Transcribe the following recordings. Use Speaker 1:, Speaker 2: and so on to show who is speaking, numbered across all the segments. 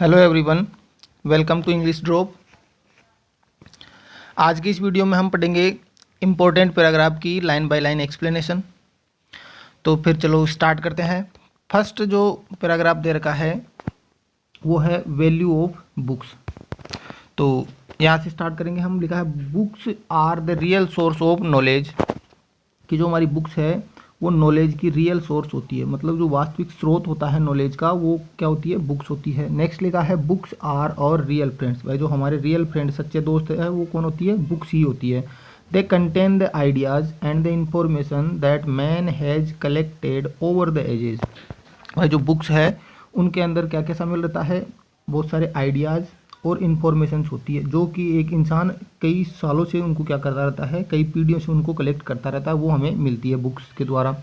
Speaker 1: Hello everyone, welcome to English Drop. आज की इस वीडियो में हम पढ़ेंगे इम्पोर्टेंट पैराग्राफ की लाइन बाय लाइन एक्सप्लेनेशन। तो फिर चलो स्टार्ट करते हैं। फर्स्ट जो पैराग्राफ दे रखा है वो है वैल्यू ऑफ बुक्स। तो यहाँ से स्टार्ट करेंगे हम। लिखा है books are the real source of knowledge, कि जो हमारी बुक्स है वो नॉलेज की रियल सोर्स होती है, मतलब जो वास्तविक स्रोत होता है नॉलेज का वो क्या होती है, बुक्स होती है। नेक्स्ट लिखा है बुक्स आर और रियल फ्रेंड्स, भाई जो हमारे रियल फ्रेंड सच्चे दोस्त है वो कौन होती है, बुक्स ही होती है। They contain the ideas and the information that man has collected over the ages. भाई जो बुक्स है उनके अंदर क्या क्या शामिल रहता है, बहुत सारे आइडियाज़ और इन्फॉर्मेशंस होती है जो कि एक इंसान कई सालों से उनको क्या करता रहता है, कई पीढ़ियों से उनको कलेक्ट करता रहता है, वो हमें मिलती है बुक्स के द्वारा।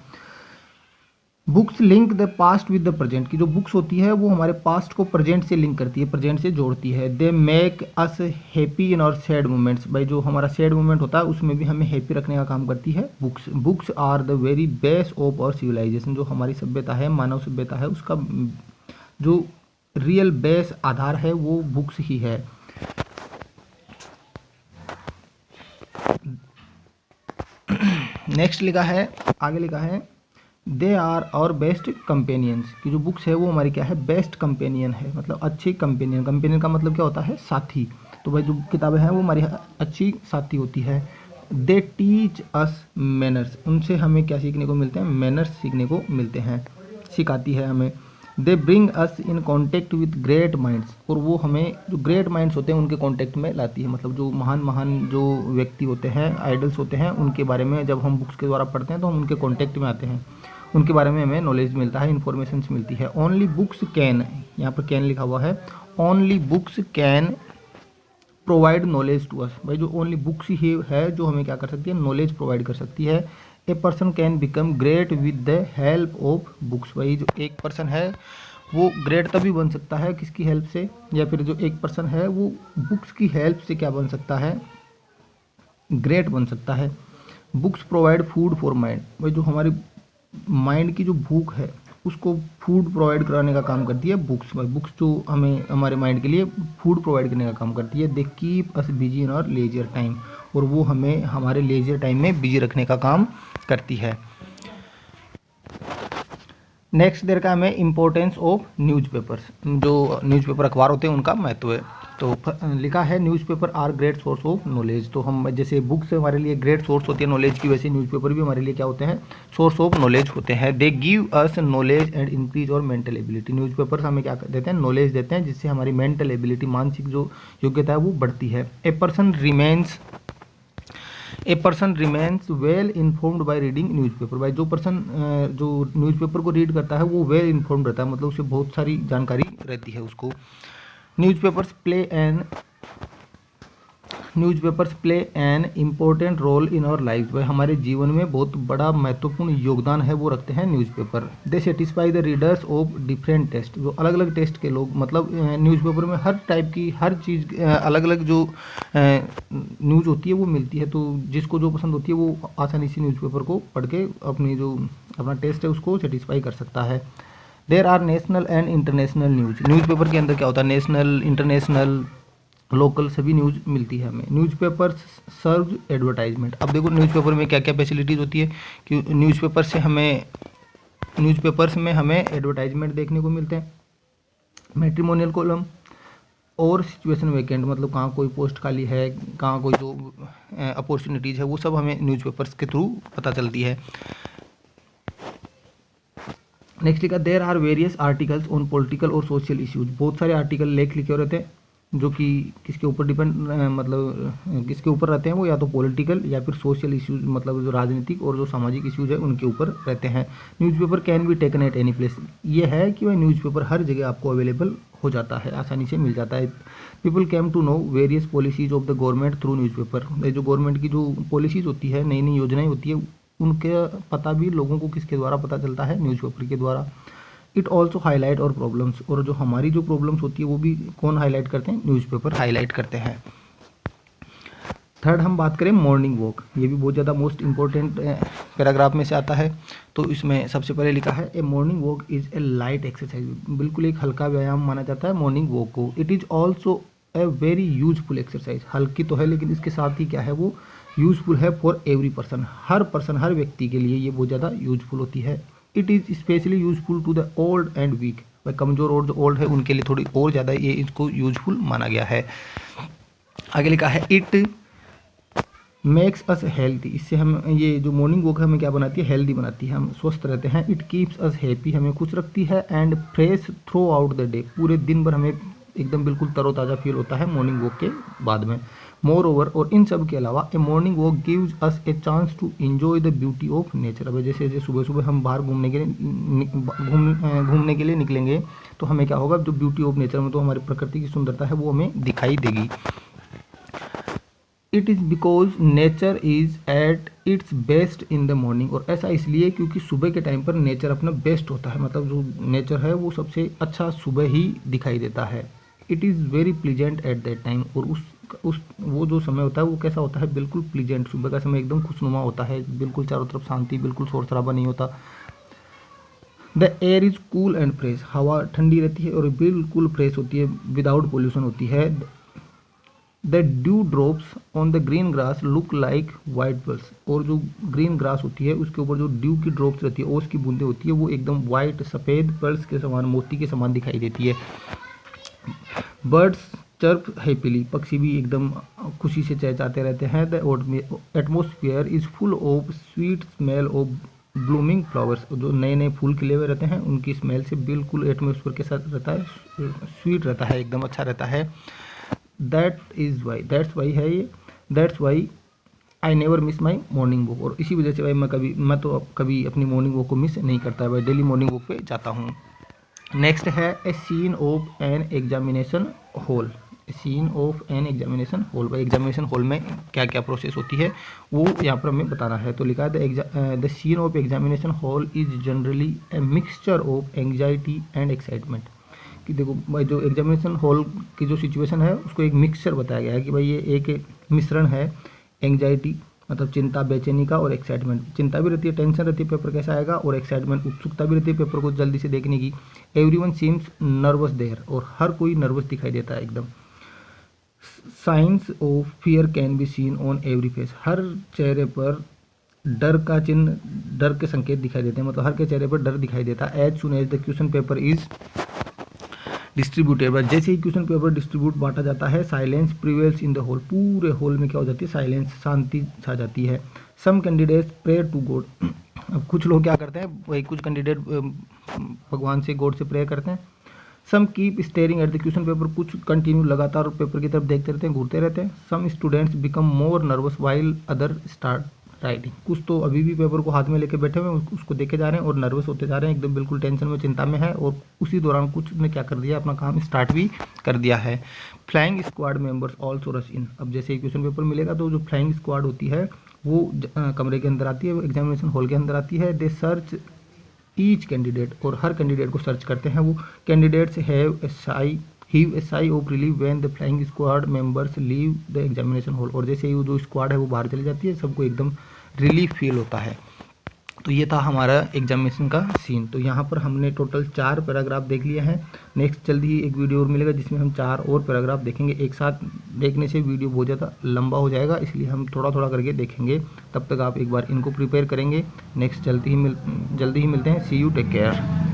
Speaker 1: Books link the past with the present, की जो बुक्स होती है वो हमारे पास्ट को प्रेजेंट से लिंक करती है, प्रेजेंट से जोड़ती है। They make us happy in और सैड मोमेंट्स, भाई जो हमारा सैड मोमेंट होता है उसमें भी हमें हैप्पी रखने का काम करती है books. Books are the very base of our civilisation, जो हमारी सभ्यता है, मानव सभ्यता है, उसका जो रियल बेस आधार है वो बुक्स ही है। नेक्स्ट लिखा है, आगे लिखा है दे आर और बेस्ट कंपेनियंस, की जो बुक्स है वो हमारी क्या है, बेस्ट कंपेनियन है, मतलब अच्छी कंपेनियन। कंपेनियन का मतलब क्या होता है, साथी। तो भाई जो किताबें हैं वो हमारी अच्छी साथी होती है। दे टीच अस मैनर्स, उनसे हमें क्या सीखने को मिलते हैं, मैनर्स सीखने को मिलते हैं, सिखाती है हमें। They bring us in contact with great minds, और वो हमें जो ग्रेट माइंड्स होते हैं उनके कॉन्टेक्ट में लाती है, मतलब जो महान महान जो व्यक्ति होते हैं, आइडल्स होते हैं, उनके बारे में जब हम बुक्स के द्वारा पढ़ते हैं तो हम उनके कॉन्टेक्ट में आते हैं, उनके बारे में हमें नॉलेज मिलता है, इन्फॉर्मेशन मिलती है। ओनली बुक्स कैन, यहाँ पर कैन लिखा हुआ है, only books can provide knowledge to us, भाई जो ओनली बुक्स ही है जो हमें क्या कर सकती है, नॉलेज प्रोवाइड कर सकती है। A person can become great with the help of books, भाई जो एक पर्सन है वो ग्रेट तभी बन सकता है किसकी हेल्प से, या फिर जो एक पर्सन है वो बुक्स की हेल्प से क्या बन सकता है, ग्रेट बन सकता है। Books provide food for mind, भाई जो हमारी माइंड की जो भूख है उसको फूड प्रोवाइड कराने का काम करती है बुक्स। भाई बुक्स जो हमें हमारे माइंड के लिए फूड प्रोवाइड करने का काम करती है। They keep us busy in our leisure time, और वो हमें हमारे लेजर टाइम में बिजी रखने का काम करती है। नेक्स्ट देर का हमें इम्पोर्टेंस ऑफ न्यूज़पेपर्स, जो न्यूज़पेपर अखबार होते हैं उनका महत्व है। तो लिखा है newspaper are great source of knowledge, तो हम जैसे बुक्स हमारे लिए ग्रेट सोर्स होती है नॉलेज की, वैसे न्यूज़पेपर भी हमारे लिए क्या होते हैं, सोर्स ऑफ नॉलेज होते हैं। They give us knowledge and increase और मेंटल एबिलिटी, न्यूज़पेपर्स हमें क्या देते हैं, नॉलेज देते हैं, जिससे हमारी मेंटल एबिलिटी, मानसिक जो योग्यता है वो बढ़ती है। A person remains well informed by reading newspaper, भाई जो पर्सन जो न्यूज़पेपर को रीड करता है वो वेल इन्फॉर्म्ड रहता है, मतलब उसे बहुत सारी जानकारी रहती है उसको। Newspapers play an important role in our life, भाई हमारे जीवन में बहुत बड़ा महत्वपूर्ण योगदान है वो रखते हैं newspaper. They satisfy the readers of different taste, जो अलग अलग टेस्ट के लोग, मतलब न्यूज़पेपर में हर टाइप की हर चीज़ अलग अलग जो न्यूज़ होती है वो मिलती है, तो जिसको जो पसंद होती है वो आसानी से न्यूज़पेपर को पढ़ के अपनी जो अपना टेस्ट है उसको सेटिस्फाई कर सकता है। There are national and international newspaper के अंदर क्या होता है, नेशनल, इंटरनेशनल, लोकल सभी न्यूज़ मिलती है हमें। न्यूज़पेपर सर्व एडवर्टाइजमेंट, अब देखो न्यूज़पेपर में क्या क्या फैसिलिटीज़ होती है कि न्यूज़पेपर्स में हमें एडवर्टाइजमेंट देखने को मिलते हैं, मैट्रिमोनियल कॉलम और सिचुएशन वैकेंट, मतलब कहाँ कोई पोस्ट खाली है, कहाँ कोई जो अपॉर्चुनिटीज़ है वो सब हमें न्यूज़पेपर्स के थ्रू पता चलती है। नेक्स्ट लिखा there are various articles on political और सोशल इश्यूज, बहुत सारे आर्टिकल, लेख लिखे रहते हैं जो कि किसके ऊपर डिपेंड, मतलब किसके ऊपर रहते हैं वो, या तो पॉलिटिकल या फिर सोशल इश्यूज, मतलब जो राजनीतिक और जो सामाजिक इश्यूज है उनके ऊपर रहते हैं। Newspaper can be taken at any place, ये है कि वह न्यूज़पेपर हर जगह आपको अवेलेबल हो जाता है, आसानी से मिल जाता है। People came to know various policies of the government through newspaper, जो गवर्नमेंट की जो पॉलिसीज होती है, नई नई योजनाएं होती है, उनके पता भी लोगों को किसके द्वारा पता चलता है, न्यूज़पेपर के द्वारा। इट ऑल्सो हाईलाइट और प्रॉब्लम्स, और जो हमारी जो प्रॉब्लम्स होती है वो भी कौन हाईलाइट करते हैं, न्यूज़पेपर हाईलाइट करते हैं। थर्ड हम बात करें मॉर्निंग वॉक, ये भी बहुत ज़्यादा मोस्ट इंपॉर्टेंट पैराग्राफ में से आता है। तो इसमें सबसे पहले लिखा है a morning walk is a light exercise, बिल्कुल एक हल्का व्यायाम माना जाता है मॉर्निंग वॉक को। It is also a very useful exercise, हल्की तो है लेकिन इसके साथ ही क्या है वो यूजफुल है फॉर एवरी पर्सन, हर व्यक्ति के लिए ये बहुत ज़्यादा यूजफुल होती है। It is specially useful to the old and weak, भाई कमज़ोर और जो ओल्ड है उनके लिए थोड़ी और ज़्यादा ये इसको यूजफुल माना गया है। आगे लिखा है इट मेक्स अस हेल्थी, इससे हम ये जो मॉर्निंग वॉक है हमें क्या बनाती है, हेल्दी बनाती है, हम स्वस्थ रहते हैं। इट कीप्स अस हैप्पी, हमें खुश रखती है। And fresh through out the day, पूरे दिन भर हमें एकदम बिल्कुल तरोताज़ा फील होता है मॉर्निंग वॉक के बाद में। मोर ओवर, और इन सब के अलावा a morning walk gives us a chance to enjoy the beauty of nature. अब जैसे जैसे सुबह सुबह हम बाहर घूमने के लिए निकलेंगे तो हमें क्या होगा, जो ब्यूटी ऑफ नेचर में तो हमारी प्रकृति की सुंदरता है वो हमें दिखाई देगी। It is because nature is at its best in the morning, और ऐसा इसलिए क्योंकि सुबह के टाइम पर नेचर अपना बेस्ट होता है, मतलब जो नेचर है वो सबसे अच्छा सुबह ही दिखाई देता है। It is very pleasant at that time, और उस वो जो समय होता है वो कैसा होता है, बिल्कुल प्लीजेंट, सुबह का समय एकदम खुशनुमा होता है, बिल्कुल चारों तरफ शांति, बिल्कुल शोर शराबा नहीं होता। The air is cool and fresh, हवा ठंडी रहती है और बिल्कुल फ्रेश होती है, विदाउट पोल्यूशन होती है। The due drops on the green grass look like white pearls, और जो ग्रीन ग्रास होती है उसके ऊपर जो ड्यू की ड्रॉप्स रहती है, ओस की बूंदें होती है, वो एकदम वाइट सफ़ेद पर्ल्स के समान, मोती के समान दिखाई देती है। बर्ड्स चर्प हैप्पीली, पक्षी भी एकदम खुशी से चहचहाते रहते हैं। The atmosphere is full of sweet smell of blooming flowers, जो नए नए फूल खिले हुए रहते हैं उनकी स्मेल से बिल्कुल एटमोसफियर के साथ रहता है, स्वीट रहता है, एकदम अच्छा रहता है। दैट्स वाई है ये, that's why I never miss my morning walk, और इसी वजह से भाई मैं तो कभी अपनी मॉर्निंग वॉक को मिस नहीं करता है भाई, डेली मॉर्निंग वॉक पे जाता हूँ। नेक्स्ट है a scene of an examination hall, scene of an examination hall, भाई एग्जामिनेशन हॉल में क्या क्या प्रोसेस होती है वो यहाँ पर हमें बताना है। तो लिखा है the scene of examination hall is generally a mixture of anxiety and excitement, कि देखो भाई जो एग्जामिनेशन हॉल की जो सिचुएशन है उसको एक मिक्सचर बताया गया है कि भाई ये एक मिश्रण है एंग्जाइटी मतलब चिंता बेचैनी का, और एक्साइटमेंट, चिंता भी रहती है, टेंशन रहती है पेपर कैसा आएगा, और एक्साइटमेंट उत्सुकता भी रहती है पेपर को जल्दी से देखने की। एवरीवन सीम्स नर्वस देयर, और हर कोई नर्वस दिखाई देता है एकदम। Signs of fear can be seen on every face, हर चेहरे पर डर का चिन्ह, डर के संकेत दिखाई देते हैं, मतलब हर के चेहरे पर डर दिखाई देता है। As soon as the question paper is distributed, जैसे ही क्वेश्चन पेपर डिस्ट्रीब्यूट बांटा जाता है, silence prevails in the hall, पूरे हॉल में क्या हो जाती है, साइलेंस, शांति छा जाती है। Some candidates prayer to God, अब कुछ लोग क्या करते हैं वही, कुछ कैंडिडेट भगवान से, गॉड से प्रेयर करते हैं। Some keep staring at the question paper, कुछ कंटिन्यू लगातार पेपर की तरफ देखते रहते हैं, घूरते रहते हैं। Some students become more nervous while other start writing, कुछ तो अभी भी पेपर को हाथ में लेके बैठे हुए हैं, उसको देखे जा रहे हैं और नर्वस होते जा रहे हैं, एकदम बिल्कुल टेंशन में, चिंता में है, और उसी दौरान कुछ ने क्या कर दिया, अपना काम स्टार्ट भी कर दिया है। Flying squad members also rush in, अब जैसे ही क्वेश्चन पेपर मिलेगा तो जो फ्लाइंग स्क्वाड होती है वो कमरे के अंदर आती है, एग्जामिनेशन हॉल के अंदर आती है। दे सर्च ईच कैंडिडेट, और हर कैंडिडेट को सर्च करते हैं वो। Candidates have a sigh of relief when the flying squad members leave the examination hall, और जैसे ही वो जो स्क्वाड है वो बाहर चली जाती है, सबको एकदम रिलीफ फील होता है। तो ये था हमारा एग्जामिनेशन का सीन। तो यहाँ पर हमने टोटल 4 पैराग्राफ देख लिए हैं। नेक्स्ट जल्दी ही एक वीडियो और मिलेगा जिसमें हम 4 और पैराग्राफ देखेंगे। एक साथ देखने से वीडियो बहुत ज़्यादा लंबा हो जाएगा, इसलिए हम थोड़ा थोड़ा करके देखेंगे। तब तक आप एक बार इनको प्रिपेयर करेंगे। नेक्स्ट जल्दी ही मिलते हैं। सी यू, टेक केयर।